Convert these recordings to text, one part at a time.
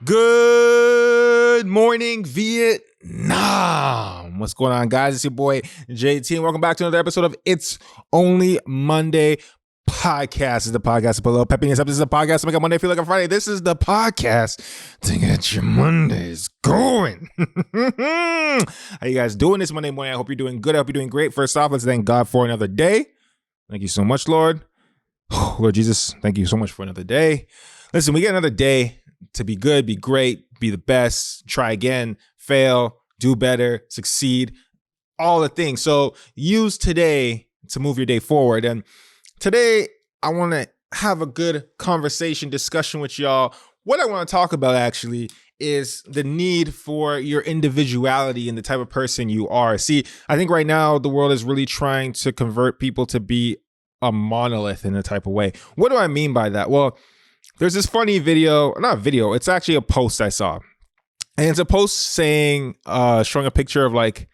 Good morning, Vietnam. What's going on, guys? It's your boy JT, and welcome back to another episode of It's Only Monday podcast. This is the podcast to put a little peppiness up. This is a podcast to make a Monday feel like a Friday. This is the podcast to get your Mondays going. How you guys doing this Monday morning? I hope you're doing good. I hope you're doing great. First off, let's thank God for another day. Thank you so much, Lord. Lord Jesus, thank you so much for another day. Listen, we get another day to be good, be great, be the best, try again, fail, do better, succeed, all the things. So use today to move your day forward. And today I want to have a good conversation, discussion with y'all. What I want to talk about actually is the need for your individuality and the type of person you are. See, I think right now the world is really trying to convert people to be a monolith in a type of way. What do I mean by that? Well, there's this funny video, not a video, it's actually a post I saw. And it's a post saying, showing a picture of like,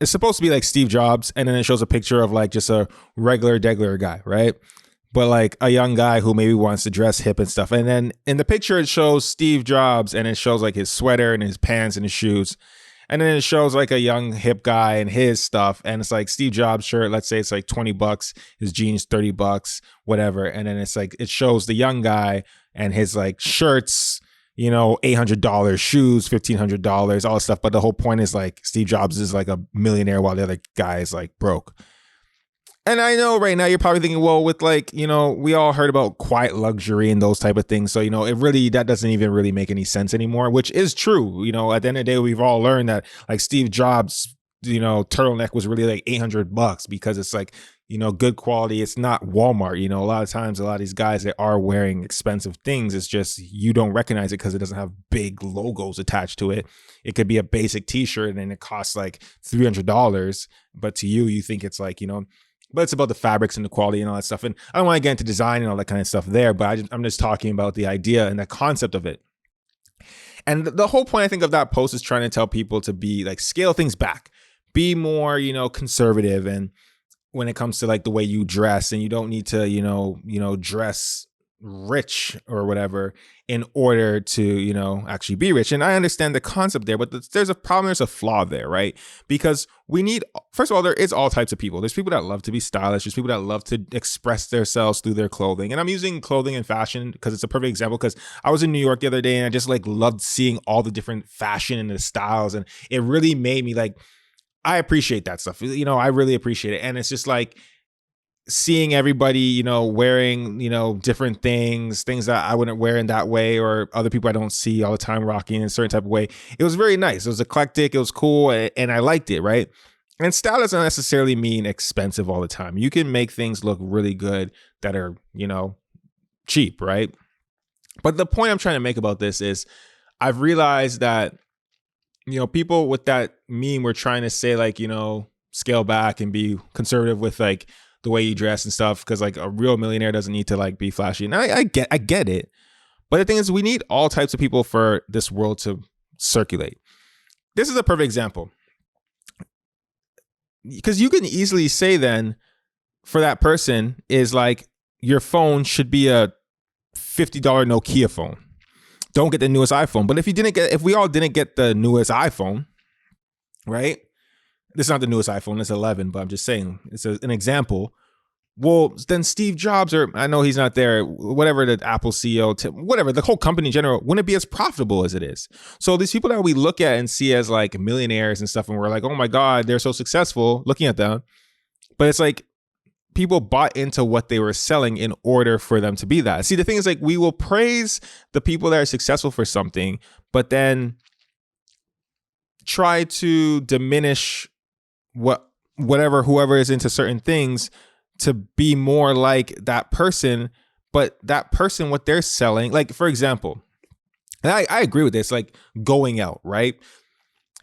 it's supposed to be like Steve Jobs. And then it shows a picture of like just a regular guy, right? But like a young guy who maybe wants to dress hip and stuff. And then in the picture, it shows Steve Jobs and it shows like his sweater and his pants and his shoes. And then it shows like a young hip guy and his stuff. And it's like Steve Jobs shirt, let's say it's like $20, his jeans, $30, whatever. And then it's like, it shows the young guy and his like shirts, you know, $800, shoes, $1,500, all this stuff. But the whole point is like Steve Jobs is like a millionaire while the other guy is like broke. And I know right now you're probably thinking, well, with like, you know, we all heard about quiet luxury and those type of things. So, you know, that doesn't even really make any sense anymore, which is true. You know, at the end of the day, we've all learned that like Steve Jobs, you know, turtleneck was really like $800 because it's like, you know, good quality. It's not Walmart. You know, a lot of times, a lot of these guys that are wearing expensive things, it's just you don't recognize it because it doesn't have big logos attached to it. It could be a basic T-shirt and it costs like $300, but to you, you think it's like, you know, but it's about the fabrics and the quality and all that stuff. And I don't want to get into design and all that kind of stuff there, but I'm just talking about the idea and the concept of it. And the whole point, I think, of that post is trying to tell people to be like, scale things back, be more, you know, conservative. And when it comes to like the way you dress, and you don't need to, you know, dress rich or whatever in order to, you know, actually be rich. And I understand the concept there, but there's a problem, there's a flaw there, right? Because we need, first of all, there is all types of people. There's people that love to be stylish. There's people that love to express themselves through their clothing. And I'm using clothing and fashion because it's a perfect example, because I was in New York the other day and I just like loved seeing all the different fashion and the styles. And it really made me like, I appreciate that stuff. You know, I really appreciate it. And it's just like, seeing everybody, you know, wearing, you know, different things that I wouldn't wear in that way, or other people I don't see all the time rocking in a certain type of way. It was very nice. It was eclectic. It was cool. And I liked it. Right. And style doesn't necessarily mean expensive all the time. You can make things look really good that are, you know, cheap. Right. But the point I'm trying to make about this is I've realized that, you know, people with that meme were trying to say like, you know, scale back and be conservative with like the way you dress and stuff, because like a real millionaire doesn't need to like be flashy. And I get it. But the thing is, we need all types of people for this world to circulate. This is a perfect example, because you can easily say then for that person is like, your phone should be a $50 Nokia phone. Don't get the newest iPhone. But if we all didn't get the newest iPhone, right? This is not the newest iPhone, it's 11, but I'm just saying, it's an example. Well, then Steve Jobs, or I know he's not there, whatever, the Apple CEO, whatever, the whole company in general, wouldn't be as profitable as it is. So these people that we look at and see as like millionaires and stuff, and we're like, oh my God, they're so successful looking at them. But it's like, people bought into what they were selling in order for them to be that. See, the thing is like, we will praise the people that are successful for something, but then try to diminish whoever is into certain things to be more like that person. But that person, what they're selling, like, for example, and I agree with this, like going out, right?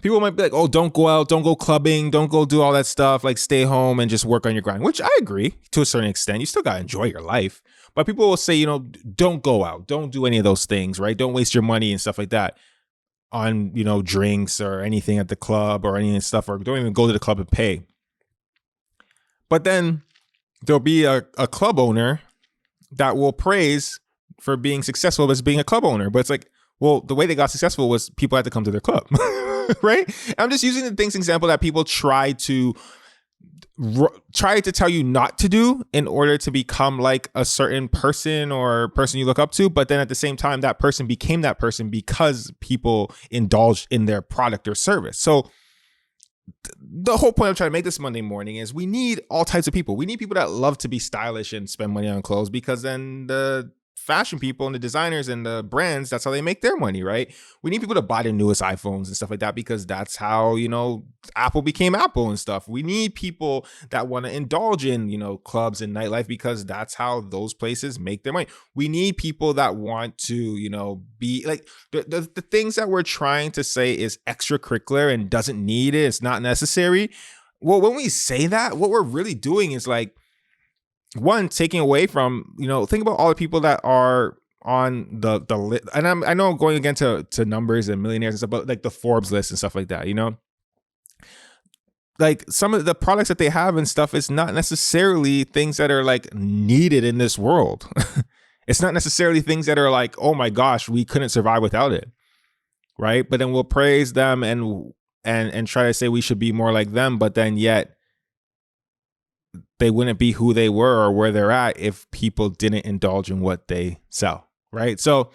People might be like, oh, don't go out, don't go clubbing, don't go do all that stuff, like stay home and just work on your grind, which I agree to a certain extent. You still got to enjoy your life. But people will say, you know, don't go out, don't do any of those things, right? Don't waste your money and stuff like that on, you know, drinks or anything at the club or any stuff, or don't even go to the club and pay. But then there'll be a club owner that will praise for being successful as being a club owner. But it's like, Well, the way they got successful was people had to come to their club, right? I'm just using the things example that people try to tell you not to do in order to become like a certain person or person you look up to. But then at the same time, that person became that person because people indulged in their product or service. So the whole point of trying to make this Monday morning is we need all types of people. We need people that love to be stylish and spend money on clothes, because then the fashion people and the designers and the brands, that's how they make their money, right? We need people to buy the newest iPhones and stuff like that, because that's how, Apple became Apple and stuff. We need people that want to indulge in, clubs and nightlife, because that's how those places make their money. We need people that want to, be like the things that we're trying to say is extracurricular and doesn't need it. It's not necessary. Well, when we say that, what we're really doing is like, one, taking away from, think about all the people that are on the list. And I know I'm going again to numbers and millionaires and stuff, but like the Forbes list and stuff like that, like some of the products that they have and stuff is not necessarily things that are like needed in this world. It's not necessarily things that are like, oh my gosh, we couldn't survive without it. Right. But then we'll praise them and try to say we should be more like them. But then yet, they wouldn't be who they were or where they're at if people didn't indulge in what they sell, right? So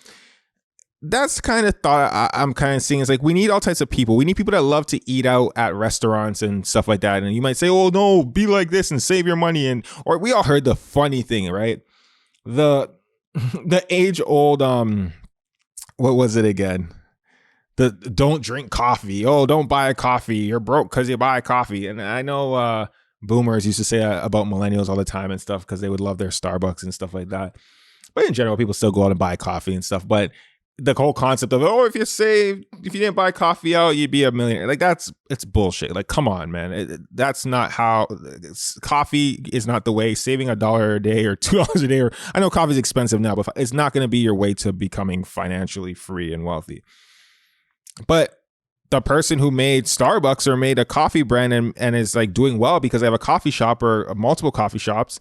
that's kind of thought I'm kind of seeing is like we need all types of people. We need people that love to eat out at restaurants and stuff like that. And you might say, oh no, be like this and save your money. Or we all heard the funny thing, right? The age old what was it again? The don't drink coffee. Oh, don't buy a coffee. You're broke because you buy coffee. And I know boomers used to say about millennials all the time and stuff because they would love their Starbucks and stuff like that. But in general, people still go out and buy coffee and stuff. But the whole concept of, if you didn't buy coffee out, you'd be a millionaire. Like it's bullshit. Like, come on, man. That's not how coffee is not the way. Saving $1 a day or $2 a day. Or I know coffee's expensive now, but it's not going to be your way to becoming financially free and wealthy. But the person who made Starbucks or made a coffee brand and is like doing well because they have a coffee shop or multiple coffee shops,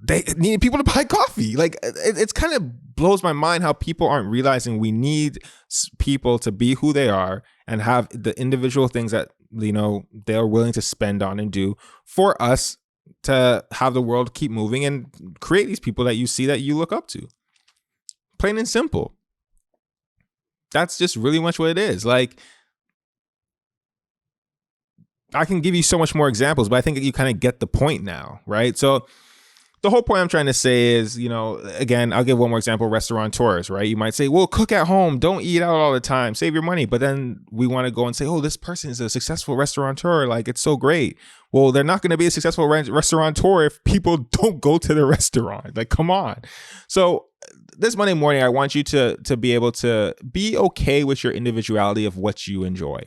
they need people to buy coffee. Like it's kind of blows my mind how people aren't realizing we need people to be who they are and have the individual things that, they're willing to spend on and do for us to have the world keep moving and create these people that you see that you look up to. Plain and simple. That's just really much what it is. Like, I can give you so much more examples, but I think you kind of get the point now, right? So the whole point I'm trying to say is, again, I'll give one more example, restaurateurs, right? You might say, well, cook at home, don't eat out all the time, save your money. But then we want to go and say, oh, this person is a successful restaurateur. Like, it's so great. Well, they're not going to be a successful restaurateur if people don't go to the restaurant. Like, come on. So this Monday morning, I want you to be able to be okay with your individuality of what you enjoy.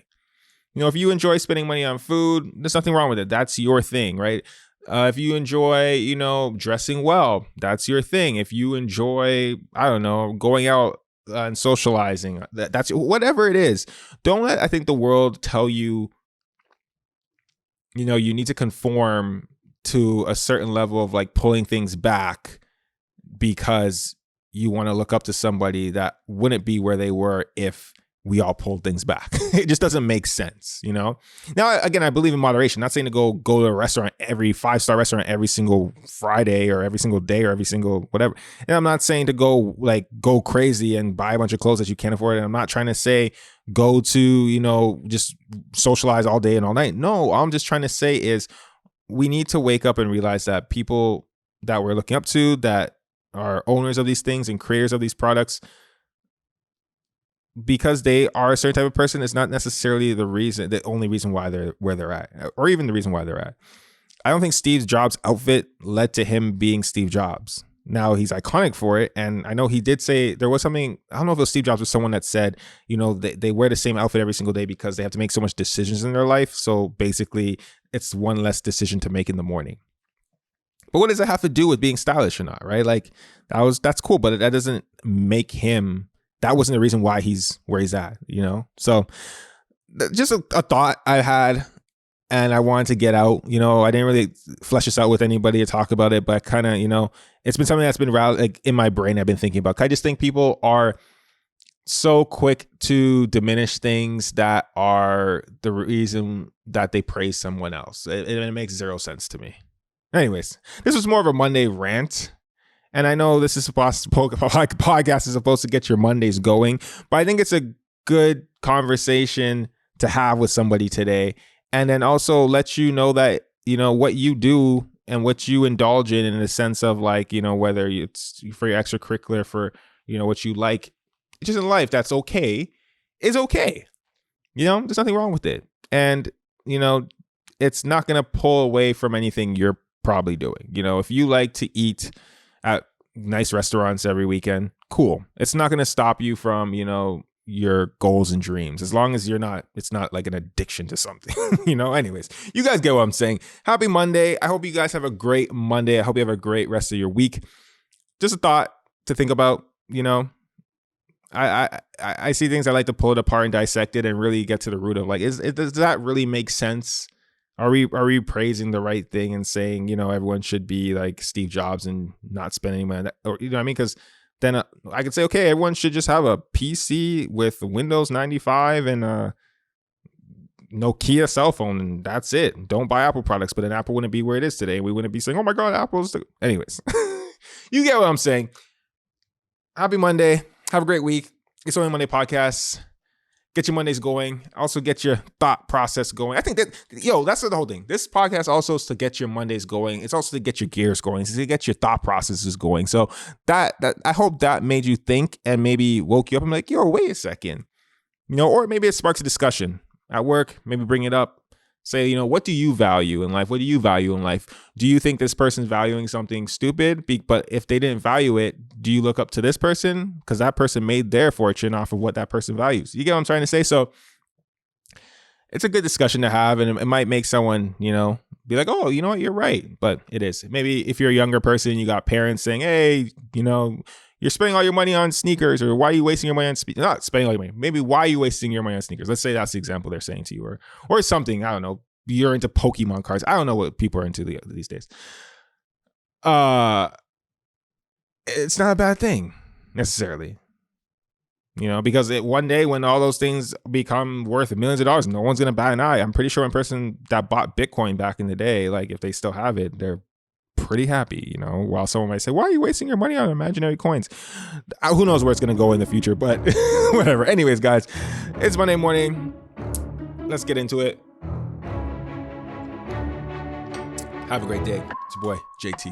If you enjoy spending money on food, there's nothing wrong with it. That's your thing, right? If you enjoy, dressing well, that's your thing. If you enjoy, I don't know, going out and socializing, that's whatever it is. Don't let, I think, the world tell you, you need to conform to a certain level of like pulling things back because you want to look up to somebody that wouldn't be where they were if we all pulled things back. It just doesn't make sense, Now, again, I believe in moderation. Not saying to go to a restaurant, every 5-star restaurant every single Friday or every single day or every single whatever. And I'm not saying to go crazy and buy a bunch of clothes that you can't afford. And I'm not trying to say go to, just socialize all day and all night. No, all I'm just trying to say is we need to wake up and realize that people that we're looking up to, that are owners of these things and creators of these products, because they are a certain type of person, is not necessarily the only reason why they're where they're at, or even the reason why they're at. I don't think Steve Jobs' outfit led to him being Steve Jobs. Now he's iconic for it. And I know he did say there was something, I don't know if it was Steve Jobs or someone that said, they wear the same outfit every single day because they have to make so much decisions in their life. So basically it's one less decision to make in the morning. But what does it have to do with being stylish or not, right? Like that's cool, but that doesn't make him, that wasn't the reason why he's where he's at, So just a thought I had and I wanted to get out. I didn't really flesh this out with anybody to talk about it, but kind of, it's been something that's been like in my brain I've been thinking about. I just think people are so quick to diminish things that are the reason that they praise someone else. It makes zero sense to me. Anyways, this was more of a Monday rant. And I know this is supposed to, podcast is supposed to get your Mondays going, but I think it's a good conversation to have with somebody today. And then also let you know that, what you do and what you indulge in the sense of like, whether it's for your extracurricular, for, what you like, just in life, that's okay, is okay. There's nothing wrong with it. And, it's not going to pull away from anything you're probably doing. If you like to eat at nice restaurants every weekend, cool. It's not going to stop you from, your goals and dreams, as long as it's not like an addiction to something, anyways, you guys get what I'm saying. Happy Monday. I hope you guys have a great Monday. I hope you have a great rest of your week. Just a thought to think about, I see things, I like to pull it apart and dissect it and really get to the root of like, does that really make sense? Are we praising the right thing and saying, everyone should be like Steve Jobs and not spend any money, or what I mean? Because then I could say, okay, everyone should just have a PC with Windows 95 and a Nokia cell phone, and that's it. Don't buy Apple products, but then Apple wouldn't be where it is today. We wouldn't be saying, oh my God, Apple's. Anyways, you get what I'm saying. Happy Monday. Have a great week. It's Only Monday Podcast. Get your Mondays going. Also get your thought process going. I think that's the whole thing. This podcast also is to get your Mondays going. It's also to get your gears going. It's to get your thought processes going. So that I hope that made you think and maybe woke you up and like, wait a second. Or maybe it sparks a discussion at work. Maybe bring it up. Say, what do you value in life? What do you value in life? Do you think this person's valuing something stupid? But if they didn't value it, do you look up to this person? Because that person made their fortune off of what that person values. You get what I'm trying to say? So it's a good discussion to have, and it might make someone, be like, oh, you know what? You're right. But it is. Maybe if you're a younger person, you got parents saying, hey, you're spending all your money on sneakers, or why are you wasting your money on not spending all your money? Maybe why are you wasting your money on sneakers? Let's say that's the example they're saying to you, or something. I don't know. You're into Pokemon cards. I don't know what people are into these days. It's not a bad thing necessarily, because one day when all those things become worth millions of dollars, no one's gonna bat an eye. I'm pretty sure one person that bought Bitcoin back in the day, like if they still have it, they're pretty happy, while someone might say, why are you wasting your money on imaginary coins? Who knows where it's going to go in the future, but whatever. Anyways, guys, it's Monday morning. Let's get into it. Have a great day. It's your boy, JT.